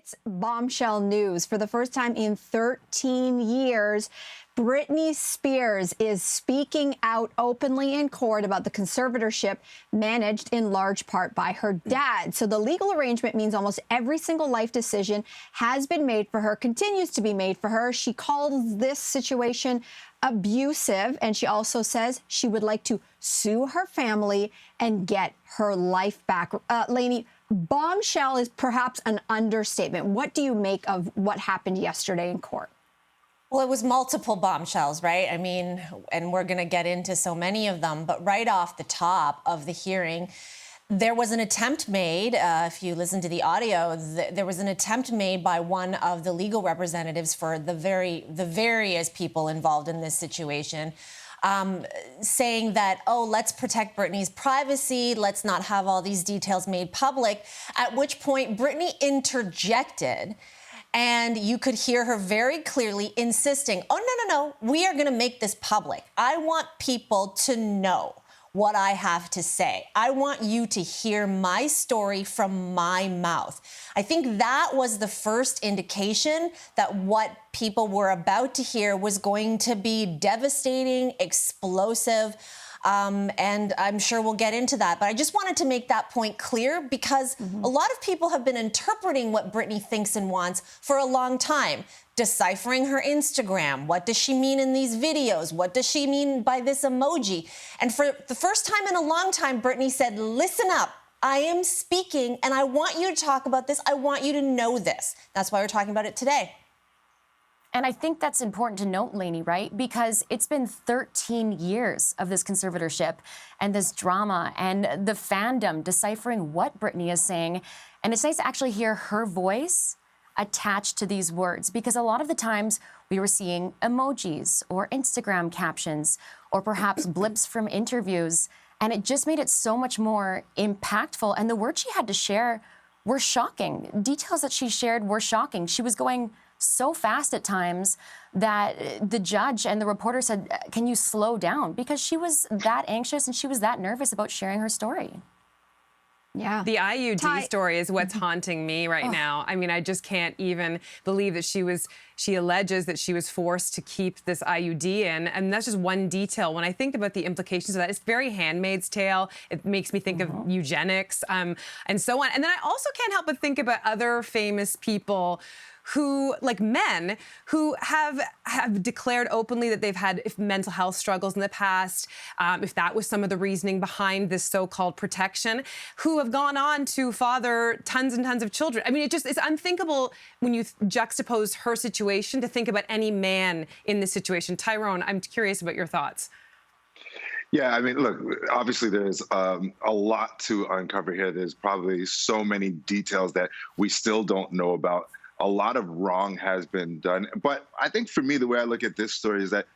It's bombshell news. For the first time in 13 years, Britney Spears is speaking out openly in court about the conservatorship managed in large part by her dad. So the legal arrangement means almost every single life decision has been made for her, continues to be made for her. She calls this situation abusive, and she also says she would like to sue her family and get her life back. Lainey, bombshell is perhaps an understatement. What do you make of what happened yesterday in court? Well, it was multiple bombshells, right? I mean, and we're going to get into so many of them, but right off the top of the hearing, there was an attempt made, if you listen to the audio, there was an attempt made by one of the legal representatives for the various people involved in this situation, saying that, oh, let's protect Britney's privacy, let's not have all these details made public, at which point Britney interjected. And you could hear her very clearly insisting, oh, no, we are going to make this public. I want people to know what I have to say. I want you to hear my story from my mouth. I think that was the first indication that what people were about to hear was going to be devastating, explosive, and I'm sure we'll get into that. But I just wanted to make that point clear because a lot of people have been interpreting what Britney thinks and wants for a long time, deciphering her Instagram. What does she mean in these videos? What does she mean by this emoji? And for the first time in a long time, Britney said, listen up. I am speaking, and I want you to talk about this. I want you to know this. That's why we're talking about it today. And I think that's important to note, Lainey, right? Because it's been 13 years of this conservatorship and this drama and the fandom deciphering what Britney is saying. And it's nice to actually hear her voice attached to these words, because a lot of the times we were seeing emojis or Instagram captions or perhaps blips from interviews. And it just made it so much more impactful. And the words she had to share were shocking. Details that she shared were shocking. She was going so fast at times that the judge and the reporter said, can you slow down? Because she was that anxious and she was that nervous about sharing her story. Yeah. The IUD story is what's haunting me right now. I mean, I just can't even believe that she alleges that she was forced to keep this IUD in. And that's just one detail. When I think about the implications of that, it's very Handmaid's Tale. It makes me think of eugenics and so on. And then I also can't help but think about other famous people who, like men, who have declared openly that they've had mental health struggles in the past, if that was some of the reasoning behind this so-called protection, who have gone on to father tons and tons of children. I mean, it's unthinkable when you juxtapose her situation to think about any man in this situation. Tyrone, I'm curious about your thoughts. Yeah, I mean, look, obviously there's a lot to uncover here. There's probably so many details that we still don't know about. A lot of wrong has been done. But I think for me, the way I look at this story is that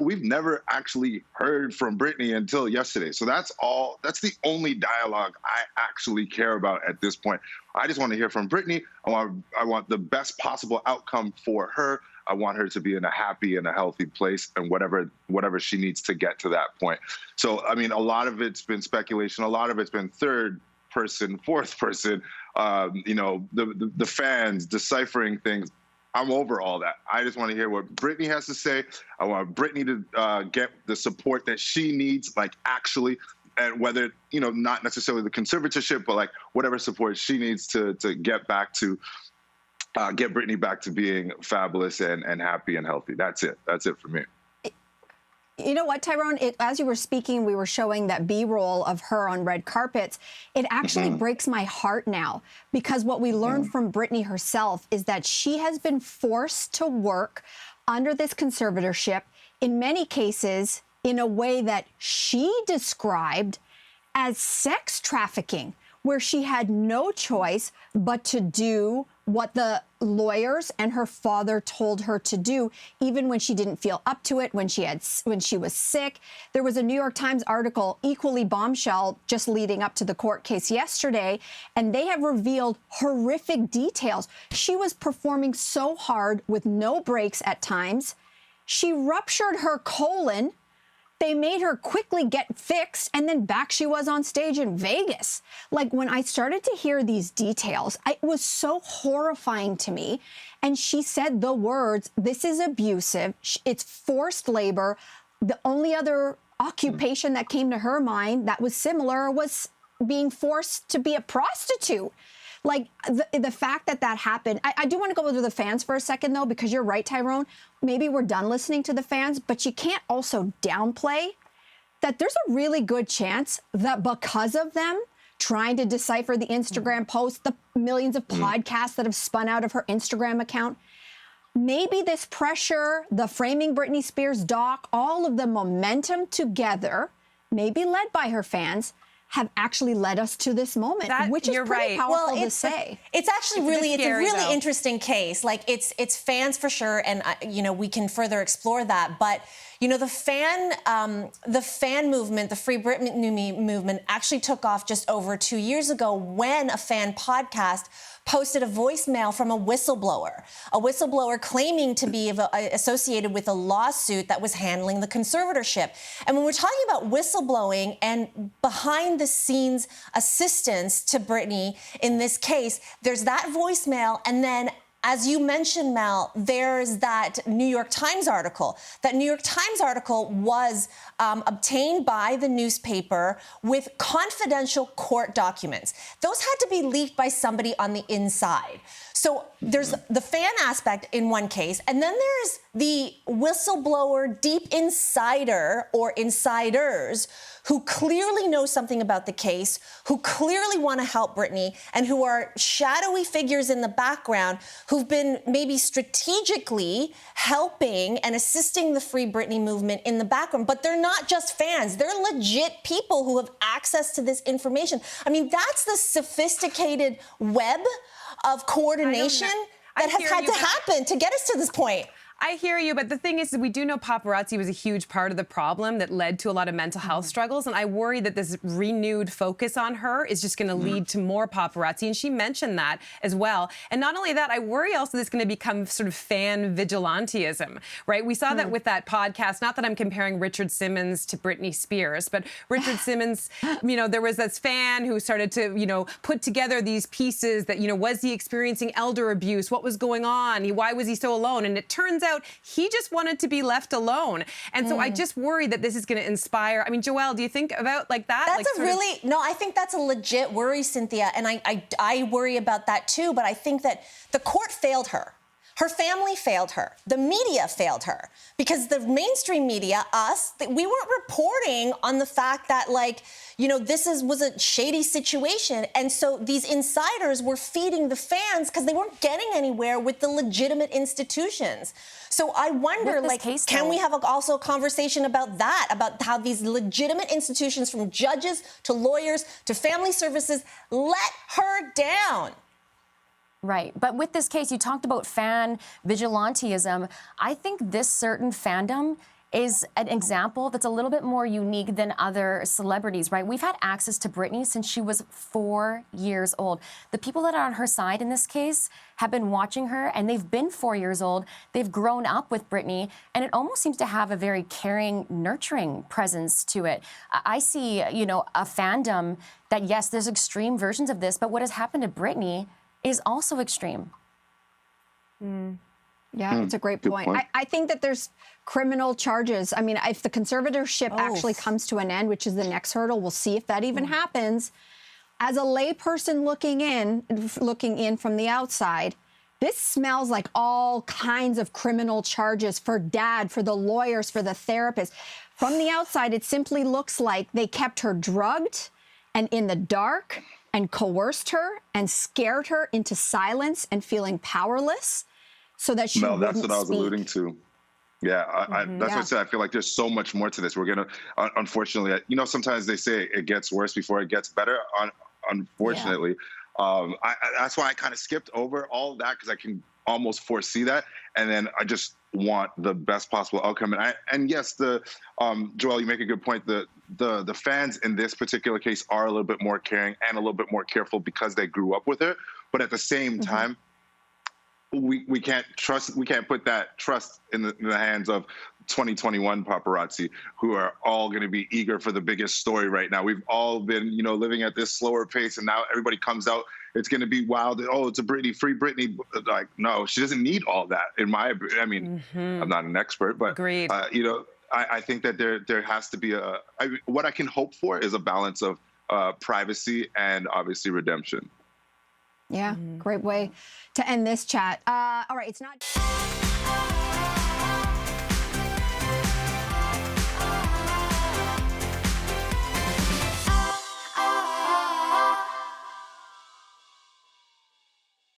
we've never actually heard from Britney until yesterday. So that's the only dialogue I actually care about at this point. I just want to hear from Britney. I want the best possible outcome for her. I want her to be in a happy and a healthy place and whatever she needs to get to that point. So, I mean, a lot of it's been speculation. A lot of it's been third person, fourth person, the fans deciphering things. I'm over all that. I just want to hear what Britney has to say. I want Britney to get the support that she needs, like actually, and whether, not necessarily the conservatorship, but like whatever support she needs to get back to, get Britney back to being fabulous and happy and healthy. That's it. That's it for me. You know what, Tyrone? As you were speaking, we were showing that B-roll of her on red carpets. It actually breaks my heart now, because what we learned from Britney herself is that she has been forced to work under this conservatorship, in many cases, in a way that she described as sex trafficking, where she had no choice but to do what the lawyers and her father told her to do, even when she didn't feel up to it, when she was sick. There was a New York Times article, equally bombshell, just leading up to the court case yesterday, and they have revealed horrific details. She was performing so hard with no breaks at times. She ruptured her colon they made her quickly get fixed, and then back she was on stage in Vegas. Like, when I started to hear these details, it was so horrifying to me. And she said the words, "This is abusive. It's forced labor." The only other occupation that came to her mind that was similar was being forced to be a prostitute. Like, the fact that that happened, I do want to go to the fans for a second, though, because you're right, Tyrone. Maybe we're done listening to the fans, but you can't also downplay that there's a really good chance that because of them trying to decipher the Instagram posts, the millions of podcasts that have spun out of her Instagram account, maybe this pressure, the Framing Britney Spears doc, all of the momentum together, maybe led by her fans, have actually led us to this moment, which is pretty powerful to say. It's actually it's a really though. interesting case. Like, it's fans for sure, and we can further explore that. But the fan movement, the Free Britney movement, actually took off just over 2 years ago when a fan podcast posted a voicemail from a whistleblower claiming to be associated with a lawsuit that was handling the conservatorship. And when we're talking about whistleblowing and behind-the-scenes assistance to Britney in this case, there's that voicemail, and then, as you mentioned, Mel, there's that New York Times article. That New York Times article was obtained by the newspaper with confidential court documents. Those had to be leaked by somebody on the inside. So there's the fan aspect in one case, and then there's the whistleblower, deep insider or insiders who clearly know something about the case, who clearly want to help Britney, and who are shadowy figures in the background who've been maybe strategically helping and assisting the Free Britney movement in the background. But they're not just fans. They're legit people who have access to this information. I mean, that's the sophisticated web of coordination that has had to happen to get us to this point. I hear you, but the thing is that we do know paparazzi was a huge part of the problem that led to a lot of mental health struggles, and I worry that this renewed focus on her is just going to lead to more paparazzi, and she mentioned that as well. And not only that, I worry also this is going to become sort of fan vigilantism, right? We saw that with that podcast, not that I'm comparing Richard Simmons to Britney Spears, but Richard Simmons, there was this fan who started to, put together these pieces that, was he experiencing elder abuse? What was going on? Why was he so alone? And it turns out he just wanted to be left alone. And so I just worry that this is going to inspire. I mean, Joelle, do you think about like that? I think that's a legit worry, Cynthia. And I worry about that too. But I think that the court failed her. Her family failed her. The media failed her. Because the mainstream media, we weren't reporting on the fact that, this was a shady situation. And so these insiders were feeding the fans because they weren't getting anywhere with the legitimate institutions. So I wonder, can we have also a conversation about that, about how these legitimate institutions, from judges to lawyers to family services, let her down? Right. But with this case, you talked about fan vigilantism. I think this certain fandom is an example that's a little bit more unique than other celebrities, right? We've had access to Britney since she was 4 years old. The people that are on her side in this case have been watching her, and they've been 4 years old. They've grown up with Britney, and it almost seems to have a very caring, nurturing presence to it. I see, a fandom that, yes, there's extreme versions of this, but what has happened to Britney is also extreme. Yeah, it's a great point. I think that there's criminal charges. I mean, if the conservatorship actually comes to an end, which is the next hurdle, we'll see if that even happens. As a layperson looking in from the outside, this smells like all kinds of criminal charges for Dad, for the lawyers, for the therapist. From the outside, it simply looks like they kept her drugged and in the dark and coerced her and scared her into silence and feeling powerless so that she wouldn't that's what I was speak. alluding to. Yeah, that's what I said. I feel like there's so much more to this. We're going to, unfortunately, sometimes they say it gets worse before it gets better, unfortunately. That's why I kind of skipped over all that, because I can almost foresee that. And then I just want the best possible outcome. And yes, Joelle, you make a good point. The fans in this particular case are a little bit more caring and a little bit more careful because they grew up with her. But at the same time, we can't put that trust in the hands of 2021 paparazzi, who are all going to be eager for the biggest story right now. We've all been, living at this slower pace, and now everybody comes out. It's going to be wild. Oh, it's a Britney, free Britney. Like, no, she doesn't need all that. I'm not an expert, but Agreed. I think that there has to be what I can hope for is a balance of privacy and obviously redemption. Yeah, great way to end this chat. All right, it's not.